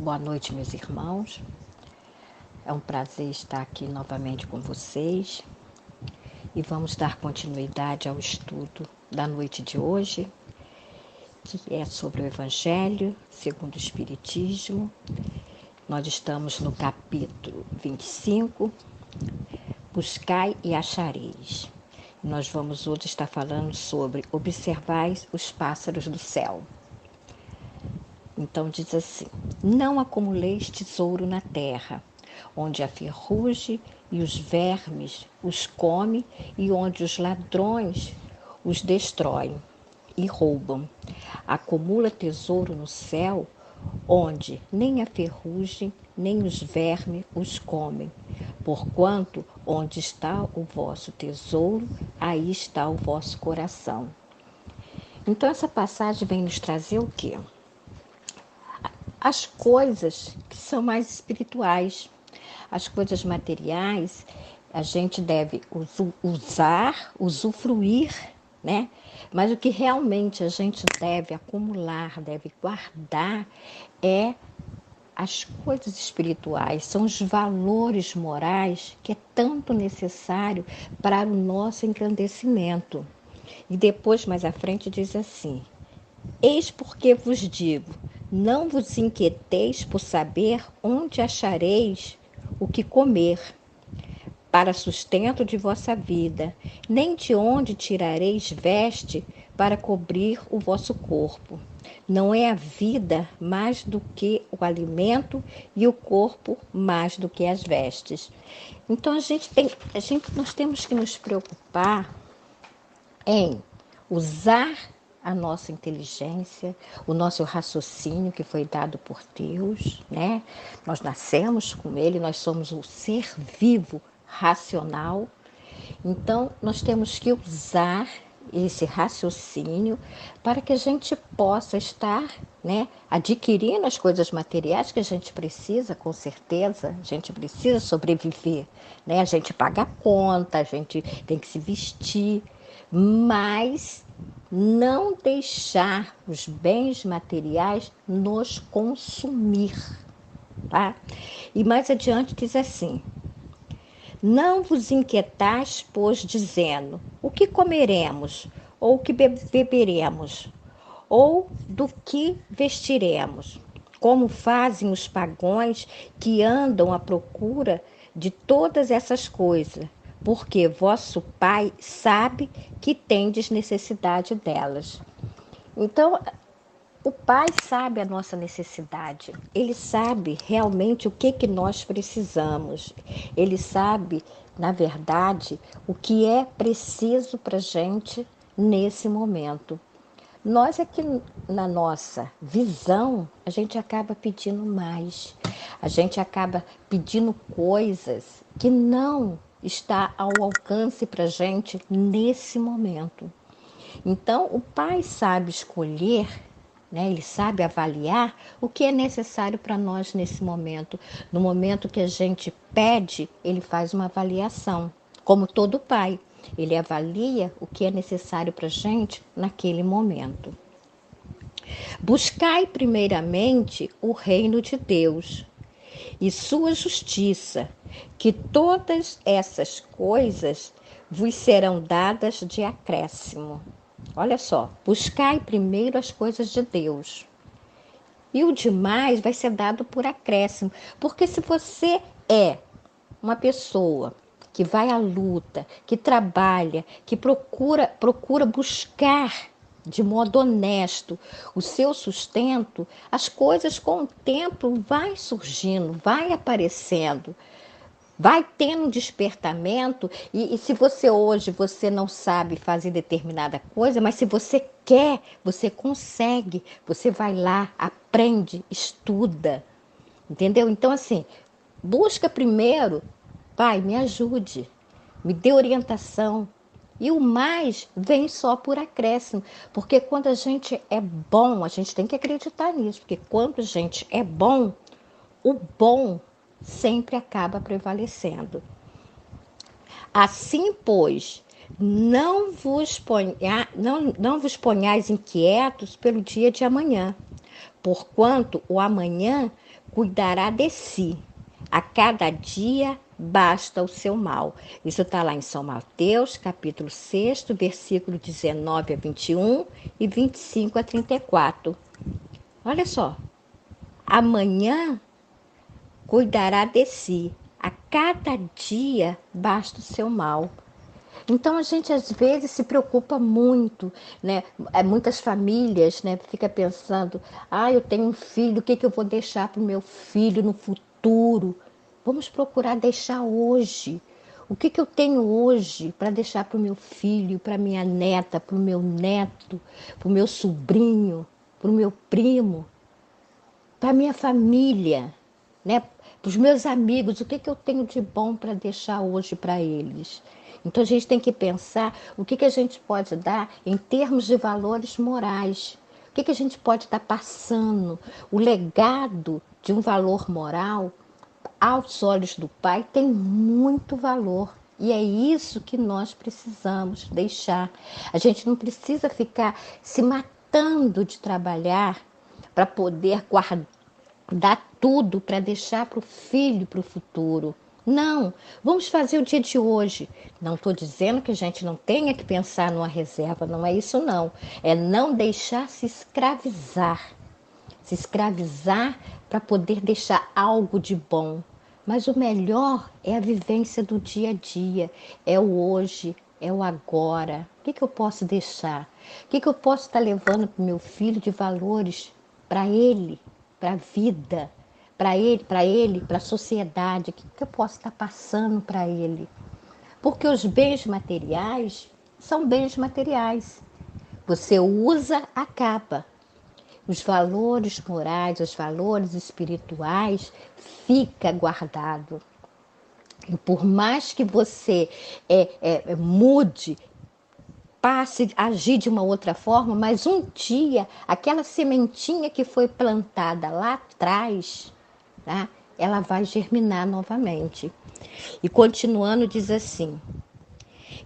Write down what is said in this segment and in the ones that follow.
Boa noite, meus irmãos. É um prazer estar aqui novamente com vocês e vamos dar continuidade ao estudo da noite de hoje, que é sobre o Evangelho segundo o Espiritismo. Nós estamos no capítulo 25, Buscai e achareis. Nós vamos hoje estar falando sobre observai os pássaros do céu. Então diz assim: não acumuleis tesouro na terra, onde a ferrugem e os vermes os come e onde os ladrões os destroem e roubam. Acumula tesouro no céu, onde nem a ferrugem nem os vermes os comem. Porquanto onde está o vosso tesouro, aí está o vosso coração. Então essa passagem vem nos trazer o quê? As coisas que são mais espirituais, as coisas materiais, a gente deve usar, usufruir, né? Mas o que realmente a gente deve acumular, deve guardar, é as coisas espirituais, são os valores morais que é tanto necessário para o nosso engrandecimento. E depois, mais à frente, diz assim: eis porque vos digo, não vos inquieteis por saber onde achareis o que comer, para sustento de vossa vida, nem de onde tirareis veste para cobrir o vosso corpo. Não é a vida mais do que o alimento e o corpo mais do que as vestes. Então nós temos que nos preocupar em usar a nossa inteligência, o nosso raciocínio que foi dado por Deus, né? Nós nascemos com ele, nós somos um ser vivo, racional. Então, nós temos que usar esse raciocínio para que a gente possa estar, né, adquirindo as coisas materiais que a gente precisa, com certeza, a gente precisa sobreviver, né? A gente paga a conta, a gente tem que se vestir, mas não deixar os bens materiais nos consumir, tá? E mais adiante diz assim: não vos inquietais, pois, dizendo, o que comeremos, ou o que beberemos, ou do que vestiremos, como fazem os pagãos que andam à procura de todas essas coisas, porque vosso Pai sabe que tendes necessidade delas. Então, o Pai sabe a nossa necessidade, Ele sabe realmente o que nós precisamos, Ele sabe, na verdade, o que é preciso para a gente nesse momento. Nós é que, na nossa visão, a gente acaba pedindo mais, a gente acaba pedindo coisas que não está ao alcance para a gente nesse momento. Então, o Pai sabe escolher, né? Ele sabe avaliar o que é necessário para nós nesse momento. No momento que a gente pede, ele faz uma avaliação, como todo pai. Ele avalia o que é necessário para a gente naquele momento. Buscai primeiramente o reino de Deus e sua justiça, que todas essas coisas vos serão dadas de acréscimo. Olha só, buscai primeiro as coisas de Deus. E o demais vai ser dado por acréscimo. Porque se você é uma pessoa que vai à luta, que trabalha, que procura buscar de modo honesto o seu sustento, as coisas com o tempo vai surgindo, vai aparecendo. Vai tendo um despertamento e se você não sabe fazer determinada coisa, mas se você quer, você consegue, você vai lá, aprende, estuda, entendeu? Então assim, busca primeiro, Pai, me ajude, me dê orientação e o mais vem só por acréscimo, porque quando a gente é bom, a gente tem que acreditar nisso, porque quando a gente é bom, o bom sempre acaba prevalecendo. Assim, pois, não vos ponhais inquietos pelo dia de amanhã, porquanto o amanhã cuidará de si. A cada dia basta o seu mal. Isso está lá em São Mateus, capítulo 6, versículo 19 a 21 e 25 a 34. Olha só, amanhã cuidará de si. A cada dia basta o seu mal. Então a gente às vezes se preocupa muito, né? Muitas famílias, né, fica pensando, eu tenho um filho, o que que eu vou deixar para o meu filho no futuro? Vamos procurar deixar hoje. O que que eu tenho hoje para deixar para o meu filho, para minha neta, para o meu neto, para o meu sobrinho, para o meu primo, para minha família, né? Para os meus amigos, o que que eu tenho de bom para deixar hoje para eles? Então a gente tem que pensar o que que a gente pode dar em termos de valores morais. O que que a gente pode estar passando? O legado de um valor moral, aos olhos do Pai, tem muito valor. E é isso que nós precisamos deixar. A gente não precisa ficar se matando de trabalhar para poder dar tudo para deixar para o filho, para o futuro. Não, vamos fazer o dia de hoje. Não estou dizendo que a gente não tenha que pensar numa reserva, não é isso não. É não deixar se escravizar. Se escravizar para poder deixar algo de bom. Mas o melhor é a vivência do dia a dia, é o hoje, é o agora. O que eu posso deixar? O que eu posso estar levando para o meu filho de valores para ele, para a vida, para ele, para a sociedade? O que eu posso estar passando para ele? Porque os bens materiais são bens materiais. Você usa, acaba. Os valores morais, os valores espirituais, fica guardado. E por mais que você mude, passe a agir de uma outra forma, mas um dia, aquela sementinha que foi plantada lá atrás, tá? Ela vai germinar novamente. E continuando, diz assim: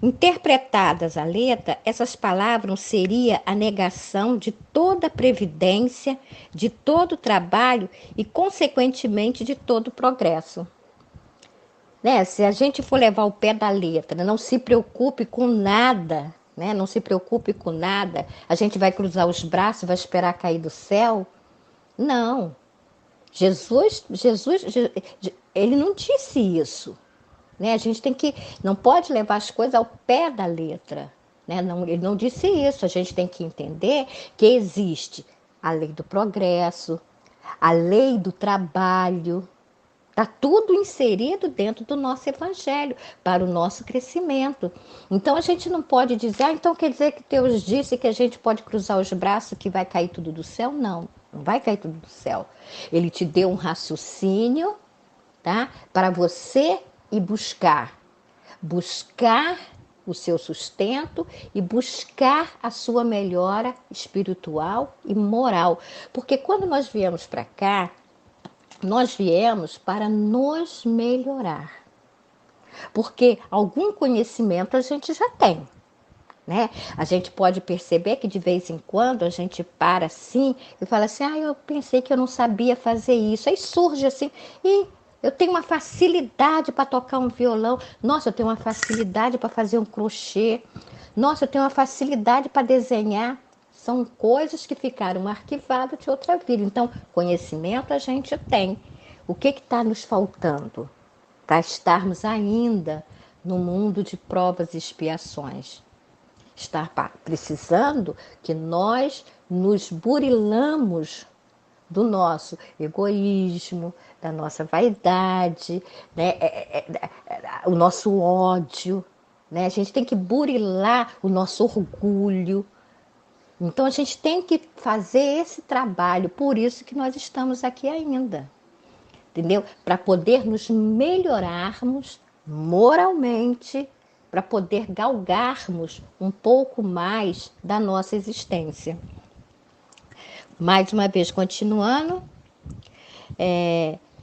interpretadas a letra, essas palavras seria a negação de toda previdência, de todo trabalho e, consequentemente, de todo progresso. Né? Se a gente for levar o pé da letra, não se preocupe com nada, né? Não se preocupe com nada, a gente vai cruzar os braços e vai esperar cair do céu? Não. Jesus, ele não disse isso. Né? A gente não pode levar as coisas ao pé da letra. Né? Não, ele não disse isso. A gente tem que entender que existe a lei do progresso, a lei do trabalho. Está tudo inserido dentro do nosso evangelho, para o nosso crescimento. Então a gente não pode dizer, então quer dizer que Deus disse que a gente pode cruzar os braços que vai cair tudo do céu? Não, não vai cair tudo do céu. Ele te deu um raciocínio, tá? Para você ir buscar o seu sustento e buscar a sua melhora espiritual e moral. Porque quando nós viemos para cá, nós viemos para nos melhorar. Porque algum conhecimento a gente já tem, né? A gente pode perceber que de vez em quando a gente para assim e fala assim, eu pensei que eu não sabia fazer isso. Aí surge assim, eu tenho uma facilidade para tocar um violão. Nossa, eu tenho uma facilidade para fazer um crochê. Nossa, eu tenho uma facilidade para desenhar. São coisas que ficaram arquivadas de outra vida. Então, conhecimento a gente tem. O que está nos faltando? Para estarmos ainda no mundo de provas e expiações. Está precisando que nós nos burilamos do nosso egoísmo, da nossa vaidade, né? O nosso ódio. Né? A gente tem que burilar o nosso orgulho. Então a gente tem que fazer esse trabalho, por isso que nós estamos aqui ainda, entendeu? Para poder nos melhorarmos moralmente, para poder galgarmos um pouco mais da nossa existência. Mais uma vez, continuando,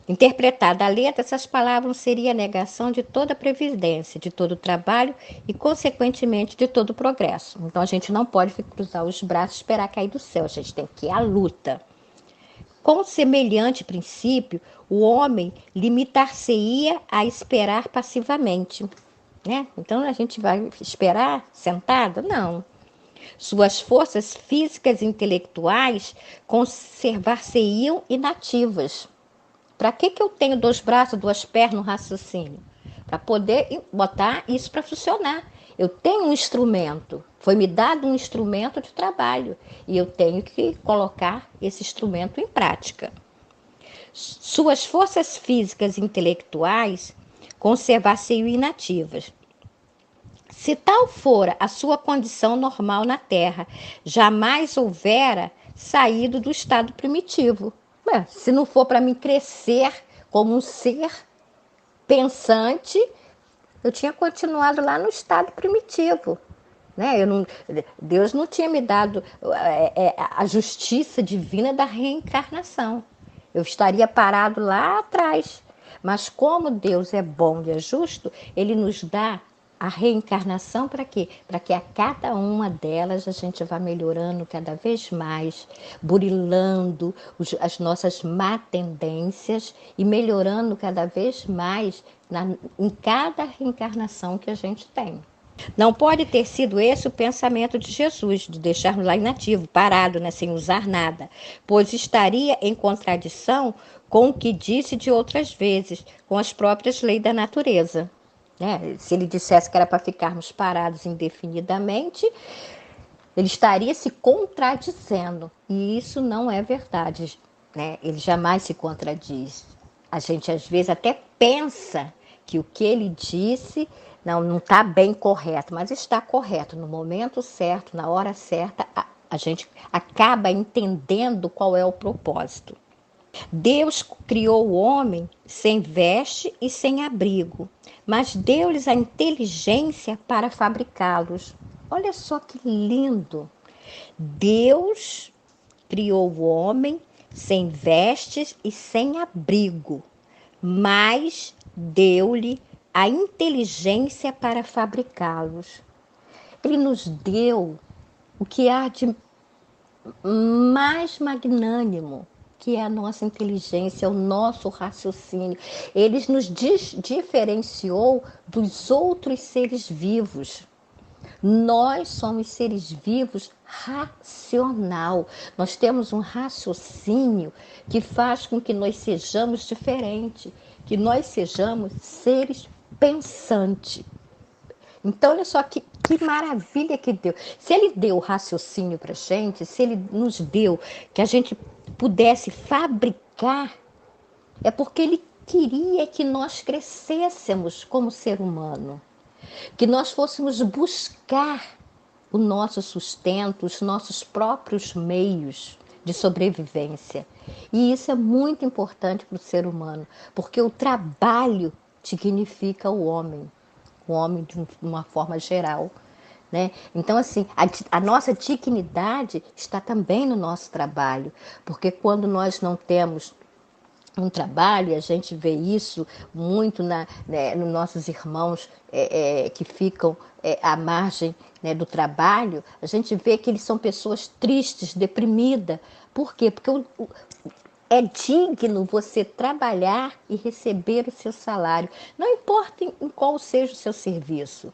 interpretada a letra, essas palavras seriam a negação de toda previdência, de todo trabalho e, consequentemente, de todo progresso. Então, a gente não pode cruzar os braços e esperar cair do céu, a gente tem que ir à luta. Com semelhante princípio, o homem limitar-se-ia a esperar passivamente, né? Então a gente vai esperar sentado? Não. Suas forças físicas e intelectuais conservar-se-iam inativas. Para que eu tenho 2 braços, 2 pernas no raciocínio? Para poder botar isso para funcionar. Eu tenho um instrumento, foi me dado um instrumento de trabalho e eu tenho que colocar esse instrumento em prática. Suas forças físicas e intelectuais conservar-se-iam inativas. Se tal fora a sua condição normal na Terra, jamais houvera saído do estado primitivo. Se não for para mim crescer como um ser pensante, eu tinha continuado lá no estado primitivo. Né? Deus não tinha me dado a justiça divina da reencarnação. Eu estaria parado lá atrás. Mas como Deus é bom e é justo, Ele nos dá a reencarnação para quê? Para que a cada uma delas a gente vá melhorando cada vez mais, burilando as nossas má tendências e melhorando cada vez mais em cada reencarnação que a gente tem. Não pode ter sido esse o pensamento de Jesus, de deixarmos lá inativo, parado, né, sem usar nada, pois estaria em contradição com o que disse de outras vezes, com as próprias leis da natureza. Né? Se ele dissesse que era para ficarmos parados indefinidamente, ele estaria se contradizendo. E isso não é verdade. Né? Ele jamais se contradiz. A gente, às vezes, até pensa que o que ele disse não está bem correto, mas está correto. No momento certo, na hora certa, a gente acaba entendendo qual é o propósito. Deus criou o homem sem veste e sem abrigo, mas deu-lhes a inteligência para fabricá-los. Olha só que lindo! Deus criou o homem sem vestes e sem abrigo, mas deu-lhe a inteligência para fabricá-los. Ele nos deu o que há de mais magnânimo, que é a nossa inteligência, o nosso raciocínio. Ele nos diferenciou dos outros seres vivos. Nós somos seres vivos racional. Nós temos um raciocínio que faz com que nós sejamos diferentes, que nós sejamos seres pensantes. Então, olha só que maravilha que deu. Se ele deu o raciocínio para a gente, se ele nos deu que a gente pudesse fabricar, é porque ele queria que nós crescêssemos como ser humano, que nós fôssemos buscar o nosso sustento, os nossos próprios meios de sobrevivência. E isso é muito importante para o ser humano, porque o trabalho dignifica o homem de uma forma geral. Né? Então, assim, a nossa dignidade está também no nosso trabalho, porque quando nós não temos um trabalho, e a gente vê isso muito nos nossos irmãos que ficam à margem, né, do trabalho, a gente vê que eles são pessoas tristes, deprimidas. Por quê? Porque é digno você trabalhar e receber o seu salário. Não importa em qual seja o seu serviço,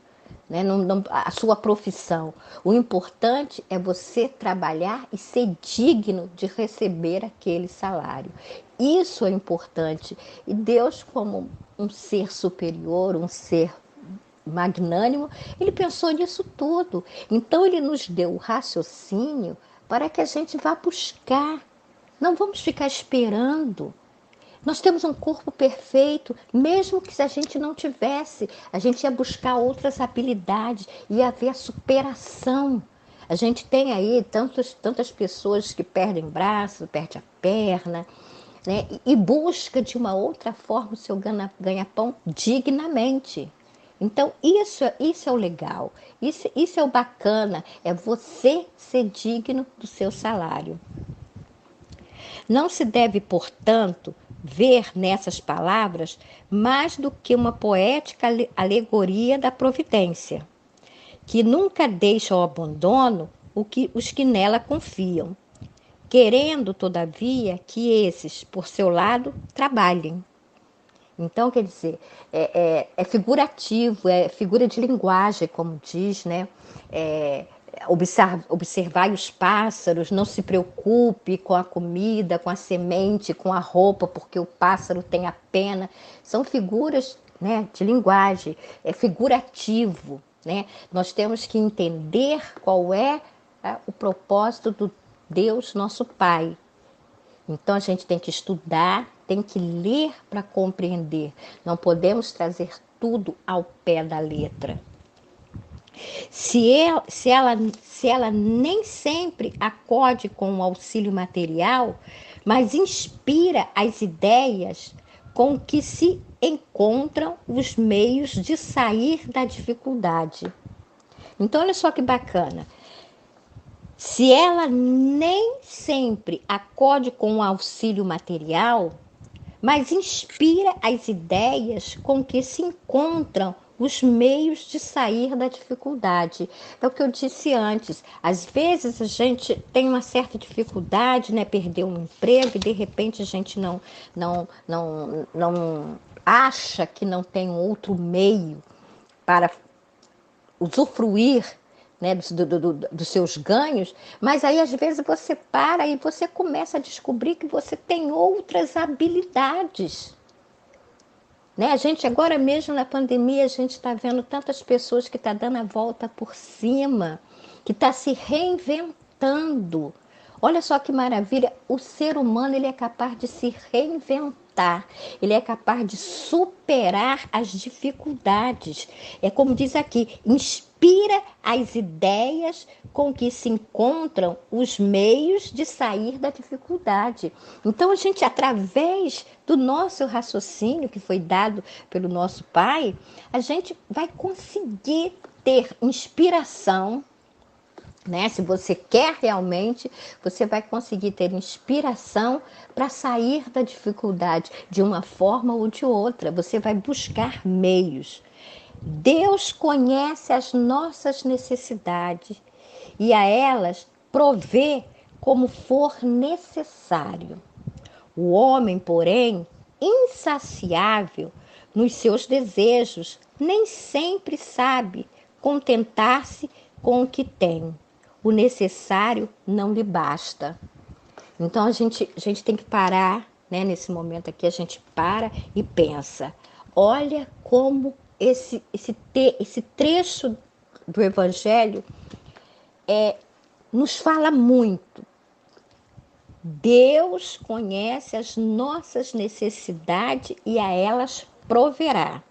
né? A sua profissão. O importante é você trabalhar e ser digno de receber aquele salário. Isso é importante. E Deus, como um ser superior, um ser magnânimo, ele pensou nisso tudo. Então ele nos deu o raciocínio para que a gente vá buscar. Não vamos ficar esperando. Nós temos um corpo perfeito, mesmo que se a gente não tivesse, a gente ia buscar outras habilidades, ia haver a superação. A gente tem aí tantas pessoas que perdem braço, perdem a perna, né? E busca de uma outra forma o seu ganha-pão dignamente. Então, isso é o legal, isso é o bacana, é você ser digno do seu salário. Não se deve, portanto, ver nessas palavras mais do que uma poética alegoria da providência, que nunca deixa ao abandono os que nela confiam. querendo, todavia, que esses, por seu lado, trabalhem. Então, quer dizer, é figurativo, é figura de linguagem, como diz, né? Observar os pássaros, não se preocupe com a comida, com a semente, com a roupa, porque o pássaro tem a pena. São figuras, né, de linguagem, é figurativo, né? Nós temos que entender qual é, o propósito do Deus nosso Pai. Então a gente tem que estudar, tem que ler para compreender. Não podemos trazer tudo ao pé da letra. Se ela nem sempre acode com o auxílio material, mas inspira as ideias com que se encontram os meios de sair da dificuldade. Então, olha só que bacana. Se ela nem sempre acode com o auxílio material, mas inspira as ideias com que se encontram os meios de sair da dificuldade. É o que eu disse antes. Às vezes a gente tem uma certa dificuldade, né? Perder um emprego e de repente a gente não acha que não tem outro meio para usufruir, né, dos seus ganhos, mas aí às vezes você para e você começa a descobrir que você tem outras habilidades. Né? A gente agora mesmo na pandemia, a gente está vendo tantas pessoas que estão dando a volta por cima, que está se reinventando. Olha só que maravilha, o ser humano ele é capaz de se reinventar, ele é capaz de superar as dificuldades. É como diz aqui, inspira as ideias com que se encontram os meios de sair da dificuldade. Então a gente, através do nosso raciocínio que foi dado pelo nosso Pai, a gente vai conseguir ter inspiração, né? Se você quer realmente, você vai conseguir ter inspiração para sair da dificuldade de uma forma ou de outra. Você vai buscar meios. Deus conhece as nossas necessidades e a elas provê como for necessário. O homem, porém, insaciável nos seus desejos, nem sempre sabe contentar-se com o que tem. O necessário não lhe basta. Então a gente tem que parar, né? Nesse momento aqui, a gente para e pensa. Olha como esse trecho do Evangelho nos fala muito. Deus conhece as nossas necessidades e a elas proverá,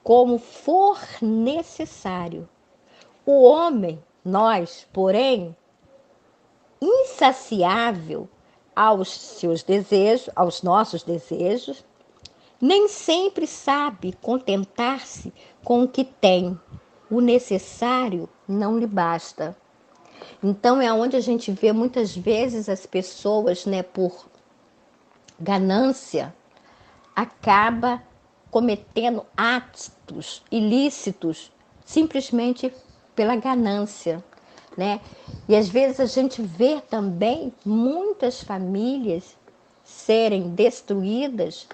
como for necessário. O homem, nós, porém, insaciável aos seus desejos, aos nossos desejos, nem sempre sabe contentar-se com o que tem. O necessário não lhe basta. Então é onde a gente vê muitas vezes as pessoas, né, por ganância, acaba cometendo atos ilícitos simplesmente pela ganância, né? E às vezes a gente vê também muitas famílias serem destruídas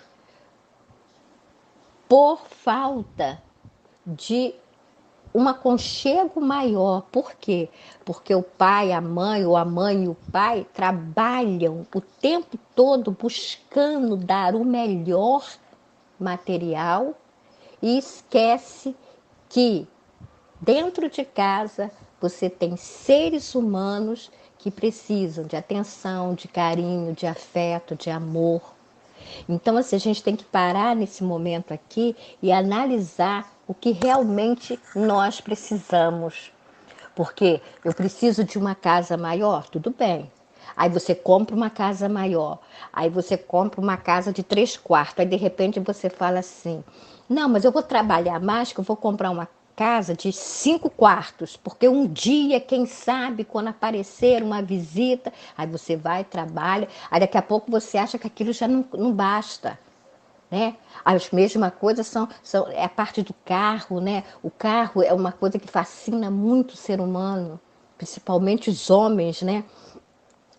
por falta de um aconchego maior. Por quê? Porque o pai, a mãe, ou a mãe e o pai trabalham o tempo todo buscando dar o melhor material e esquece que dentro de casa você tem seres humanos que precisam de atenção, de carinho, de afeto, de amor. Então, assim, a gente tem que parar nesse momento aqui e analisar o que realmente nós precisamos. Porque eu preciso de uma casa maior, tudo bem. Aí você compra uma casa maior, aí você compra uma casa de 3 quartos, aí de repente você fala assim, não, mas eu vou trabalhar mais que eu vou comprar uma casa de 5 quartos, porque um dia, quem sabe, quando aparecer uma visita, aí você vai, trabalha, aí daqui a pouco você acha que aquilo já não basta. Né? As mesmas coisas é a parte do carro, né? O carro é uma coisa que fascina muito o ser humano, principalmente os homens, né?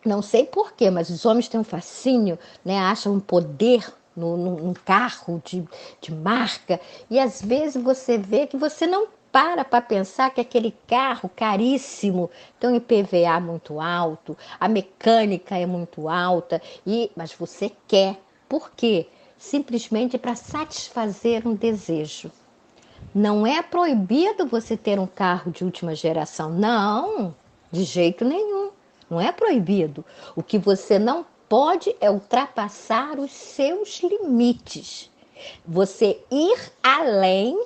Não sei por quê, mas os homens têm um fascínio, né? Acham um poder num carro de marca. E às vezes você vê que você não para pensar que aquele carro caríssimo tem um IPVA muito alto, a mecânica é muito alta, mas você quer. Por quê? Simplesmente para satisfazer um desejo. Não é proibido você ter um carro de última geração, não, de jeito nenhum. Não é proibido. O que você não pode é ultrapassar os seus limites. Você ir além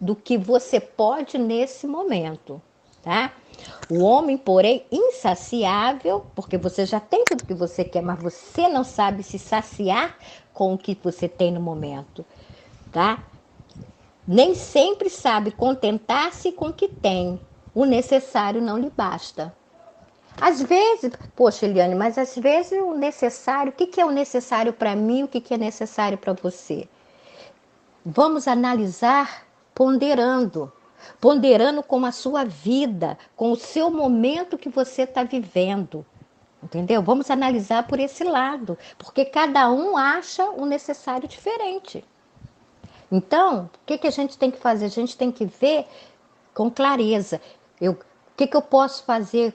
do que você pode nesse momento, tá? O homem, porém, insaciável, porque você já tem tudo que você quer, mas você não sabe se saciar com o que você tem no momento, tá? Nem sempre sabe contentar-se com o que tem. O necessário não lhe basta. Às vezes, poxa, Eliane, mas às vezes o necessário, o que é o necessário para mim, o que é necessário para você? Vamos analisar ponderando. Ponderando com a sua vida, com o seu momento que você está vivendo. Entendeu? Vamos analisar por esse lado, porque cada um acha o necessário diferente. Então, o que a gente tem que fazer? A gente tem que ver com clareza. O que eu posso fazer?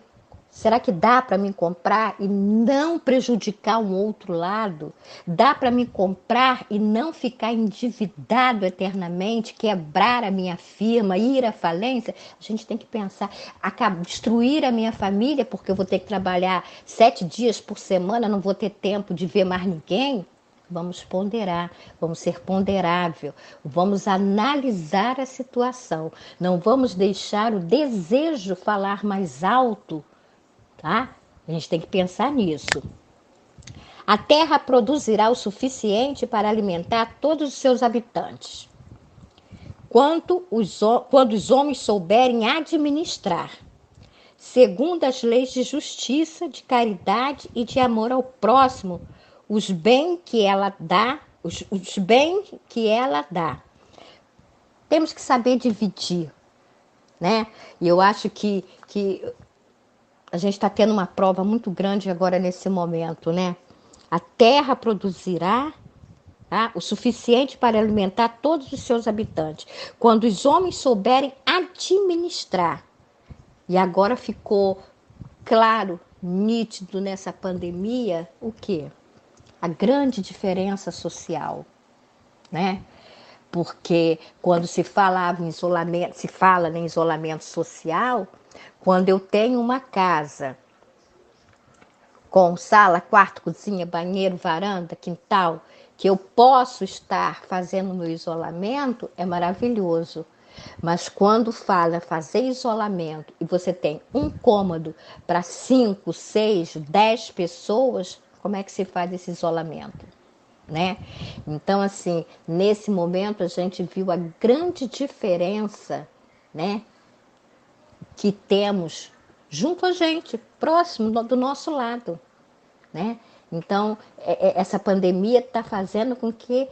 Será que dá para mim comprar e não prejudicar um outro lado? Dá para mim comprar e não ficar endividado eternamente, quebrar a minha firma, ir à falência? A gente tem que pensar, destruir a minha família porque eu vou ter que trabalhar 7 dias por semana, não vou ter tempo de ver mais ninguém? Vamos ponderar, vamos ser ponderável, vamos analisar a situação. Não vamos deixar o desejo falar mais alto, tá? A gente tem que pensar nisso. A terra produzirá o suficiente para alimentar todos os seus habitantes. Quando os homens souberem administrar, segundo as leis de justiça, de caridade e de amor ao próximo, os bens que ela dá, os bens que ela dá. Temos que saber dividir, né? E eu acho que a gente está tendo uma prova muito grande agora nesse momento, né? A terra produzirá, tá, o suficiente para alimentar todos os seus habitantes, quando os homens souberem administrar. E agora ficou claro, nítido nessa pandemia, o quê? A grande diferença social, né? Porque quando se falava em isolamento, se fala em isolamento social, quando eu tenho uma casa com sala, quarto, cozinha, banheiro, varanda, quintal, que eu posso estar fazendo meu isolamento, é maravilhoso. Mas quando fala fazer isolamento e você tem um cômodo para 5, 6, 10 pessoas, como é que se faz esse isolamento? Né? Então, assim, nesse momento a gente viu a grande diferença, né, que temos junto a gente, próximo do nosso lado, né? Então, essa pandemia está fazendo com que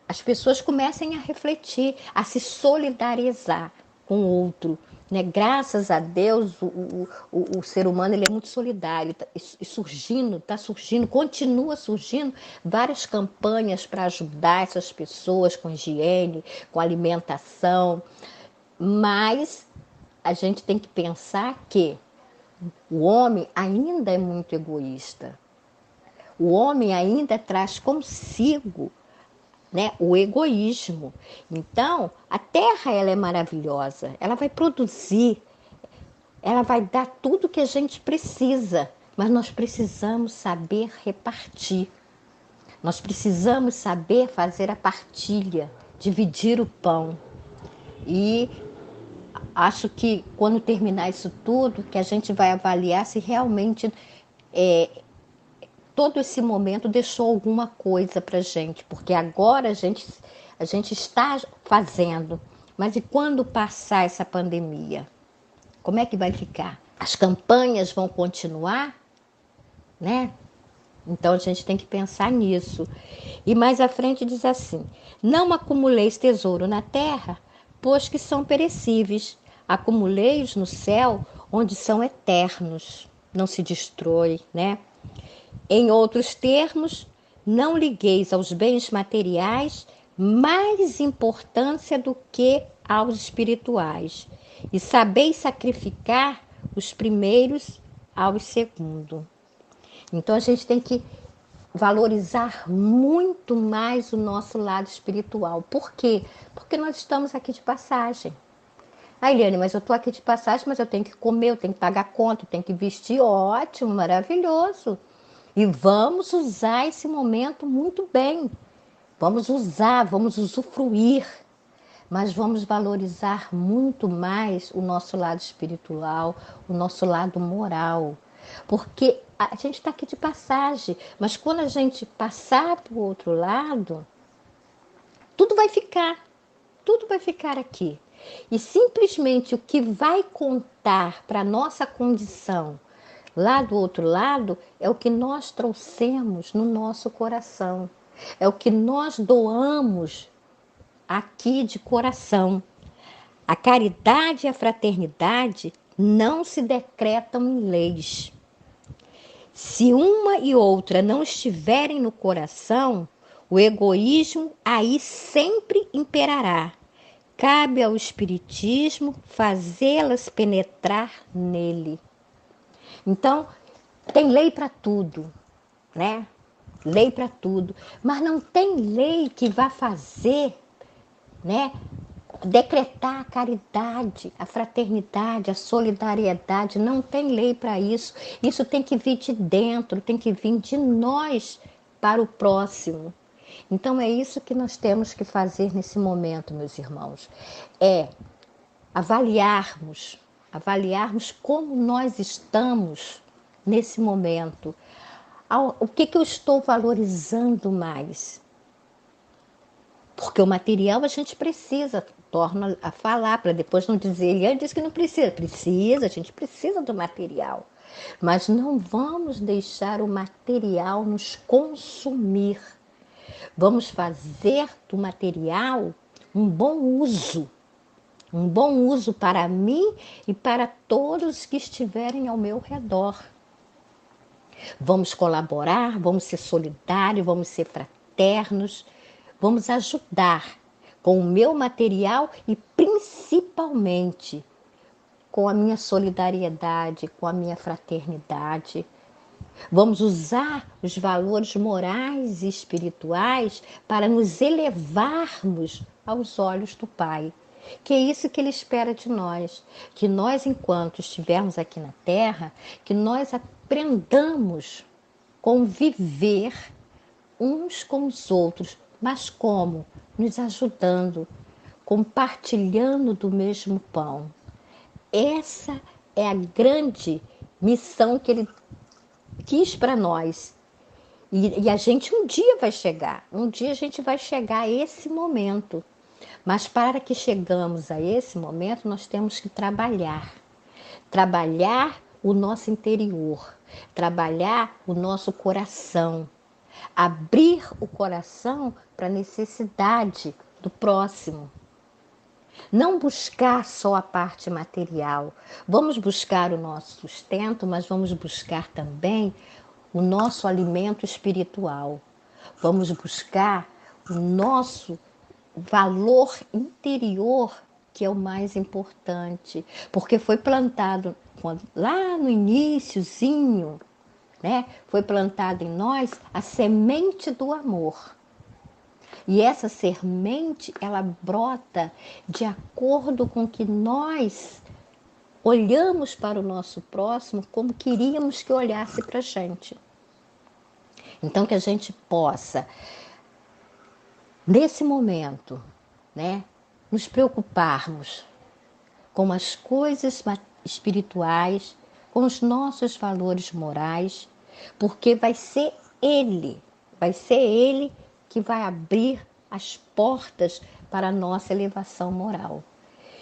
as pessoas comecem a refletir, a se solidarizar com o outro, né? Graças a Deus, o ser humano ele é muito solidário, está surgindo, continua surgindo várias campanhas para ajudar essas pessoas com higiene, com alimentação, mas a gente tem que pensar que o homem ainda é muito egoísta. O homem ainda traz consigo, né, o egoísmo. Então, a terra ela é maravilhosa, ela vai produzir, ela vai dar tudo que a gente precisa, mas nós precisamos saber repartir. Nós precisamos saber fazer a partilha, dividir o pão. E acho que quando terminar isso tudo, que a gente vai avaliar se realmente todo esse momento deixou alguma coisa para a gente, porque agora a gente está fazendo, mas e quando passar essa pandemia? Como é que vai ficar? As campanhas vão continuar, né? Então a gente tem que pensar nisso. E mais à frente diz assim: não acumuleis tesouro na terra, pois que são perecíveis. Acumulei-os no céu, onde são eternos. Não se destrói, né? Em outros termos, não ligueis aos bens materiais mais importância do que aos espirituais, e sabeis sacrificar os primeiros aos segundos. Então a gente tem que valorizar muito mais o nosso lado espiritual. Por quê? Porque nós estamos aqui de passagem. Ah, Eliane, mas eu estou aqui de passagem, mas eu tenho que comer, eu tenho que pagar conta, eu tenho que vestir. Ótimo, maravilhoso. E vamos usar esse momento muito bem. Vamos usar, vamos usufruir, mas vamos valorizar muito mais o nosso lado espiritual, o nosso lado moral. Porque a gente está aqui de passagem, mas quando a gente passar para o outro lado, tudo vai ficar aqui. E simplesmente o que vai contar para a nossa condição lá do outro lado é o que nós trouxemos no nosso coração, é o que nós doamos aqui de coração. A caridade e a fraternidade não se decretam em leis. Se uma e outra não estiverem no coração, o egoísmo aí sempre imperará. Cabe ao Espiritismo fazê-las penetrar nele. Então, tem lei para tudo, né? Lei para tudo. Mas não tem lei que vá fazer, né? Decretar a caridade, a fraternidade, a solidariedade. Não tem lei para isso. Isso tem que vir de dentro, tem que vir de nós para o próximo. Então é isso que nós temos que fazer nesse momento, meus irmãos. É avaliarmos como nós estamos nesse momento. O que eu estou valorizando mais? Porque o material a gente precisa, torna a falar, para depois não dizer, ele disse que não precisa. Precisa, a gente precisa do material. Mas não vamos deixar o material nos consumir. Vamos fazer do material um bom uso. Um bom uso para mim e para todos que estiverem ao meu redor. Vamos colaborar, vamos ser solidários, vamos ser fraternos, vamos ajudar com o meu material e principalmente com a minha solidariedade, com a minha fraternidade. Vamos usar os valores morais e espirituais para nos elevarmos aos olhos do Pai. Que é isso que Ele espera de nós. Que nós, enquanto estivermos aqui na Terra, que nós aprendamos a conviver uns com os outros. Mas como? Nos ajudando, compartilhando do mesmo pão. Essa é a grande missão que Ele quis para nós. E a gente um dia vai chegar. Um dia a gente vai chegar a esse momento. Mas para que chegamos a esse momento, nós temos que trabalhar. Trabalhar o nosso interior. Trabalhar o nosso coração. Abrir o coração para a necessidade do próximo. Não buscar só a parte material. Vamos buscar o nosso sustento, mas vamos buscar também o nosso alimento espiritual. Vamos buscar o nosso valor interior, que é o mais importante, porque foi plantado lá no iniciozinho, né? Foi plantado em nós a semente do amor. E essa semente, ela brota de acordo com que nós olhamos para o nosso próximo como queríamos que olhasse para a gente. Então, que a gente possa, nesse momento, né, nos preocuparmos com as coisas espirituais, com os nossos valores morais, porque vai ser Ele que vai abrir as portas para a nossa elevação moral.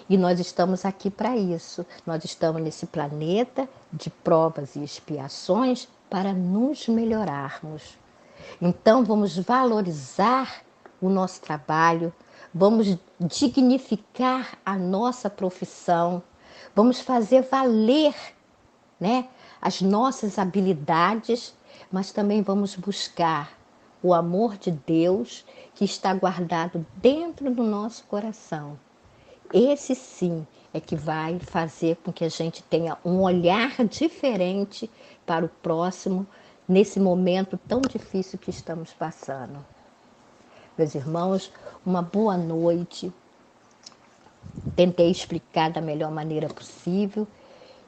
E nós estamos aqui para isso. Nós estamos nesse planeta de provas e expiações para nos melhorarmos. Então, vamos valorizar o nosso trabalho, vamos dignificar a nossa profissão, vamos fazer valer, né, as nossas habilidades, mas também vamos buscar o amor de Deus que está guardado dentro do nosso coração. Esse sim é que vai fazer com que a gente tenha um olhar diferente para o próximo nesse momento tão difícil que estamos passando. Meus irmãos, uma boa noite. Tentei explicar da melhor maneira possível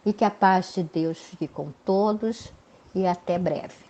e que a paz de Deus fique com todos e até breve.